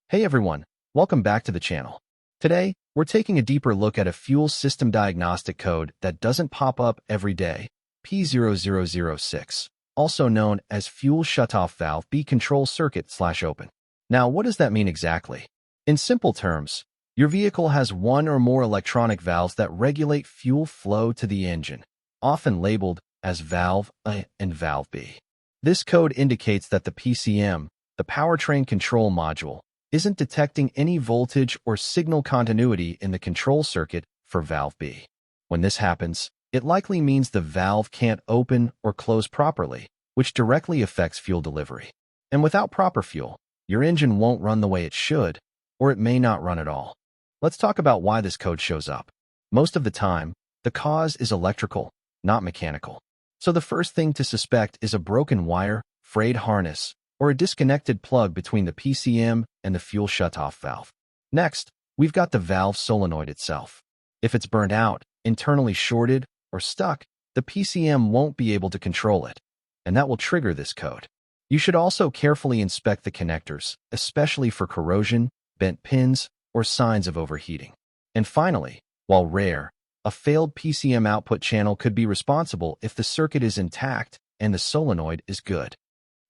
Hey everyone, welcome back to the channel. Today, we're taking a deeper look at a fuel system diagnostic code that doesn't pop up every day, P0006, also known as fuel shutoff valve B control circuit/open. Now, what does that mean exactly? In simple terms, your vehicle has one or more electronic valves that regulate fuel flow to the engine, often labeled as valve A and valve B. This code indicates that the PCM, the powertrain control module, isn't detecting any voltage or signal continuity in the control circuit for valve B. When this happens, it likely means the valve can't open or close properly, which directly affects fuel delivery. And without proper fuel, your engine won't run the way it should, or it may not run at all. Let's talk about why this code shows up. Most of the time, the cause is electrical, not mechanical. So the first thing to suspect is a broken wire, frayed harness, or a disconnected plug between the PCM and the fuel shutoff valve. Next, we've got the valve solenoid itself. If it's burned out, internally shorted, or stuck, the PCM won't be able to control it, and that will trigger this code. You should also carefully inspect the connectors, especially for corrosion, bent pins, or signs of overheating. And finally, while rare, a failed PCM output channel could be responsible if the circuit is intact and the solenoid is good.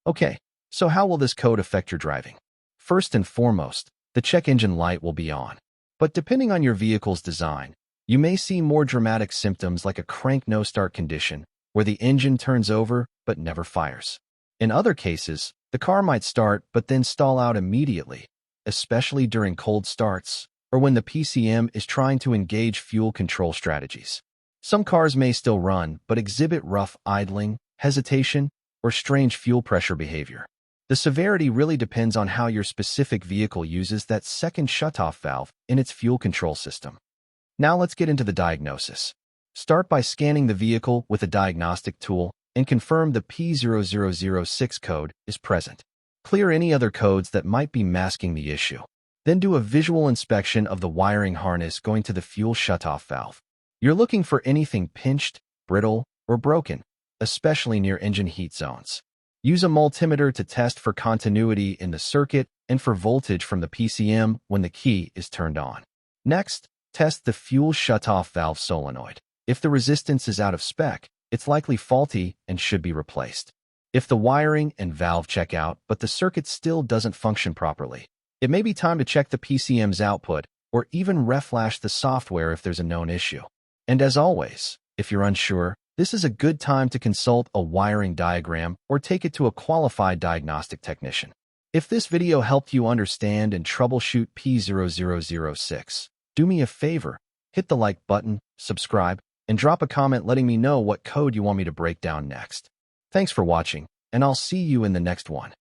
Okay, so how will this code affect your driving? First and foremost, the check engine light will be on. But depending on your vehicle's design, you may see more dramatic symptoms like a crank no-start condition, where the engine turns over but never fires. In other cases, the car might start but then stall out immediately, especially during cold starts, or when the PCM is trying to engage fuel control strategies. Some cars may still run, but exhibit rough idling, hesitation, or strange fuel pressure behavior. The severity really depends on how your specific vehicle uses that second shutoff valve in its fuel control system. Now let's get into the diagnosis. Start by scanning the vehicle with a diagnostic tool and confirm the P0006 code is present. Clear any other codes that might be masking the issue. Then do a visual inspection of the wiring harness going to the fuel shutoff valve. You're looking for anything pinched, brittle, or broken, especially near engine heat zones. Use a multimeter to test for continuity in the circuit and for voltage from the PCM when the key is turned on. Next, test the fuel shutoff valve solenoid. If the resistance is out of spec, it's likely faulty and should be replaced. If the wiring and valve check out but the circuit still doesn't function properly, it may be time to check the PCM's output or even reflash the software if there's a known issue. And as always, if you're unsure, this is a good time to consult a wiring diagram or take it to a qualified diagnostic technician. If this video helped you understand and troubleshoot P0006, do me a favor, hit the like button, subscribe, and drop a comment letting me know what code you want me to break down next. Thanks for watching, and I'll see you in the next one.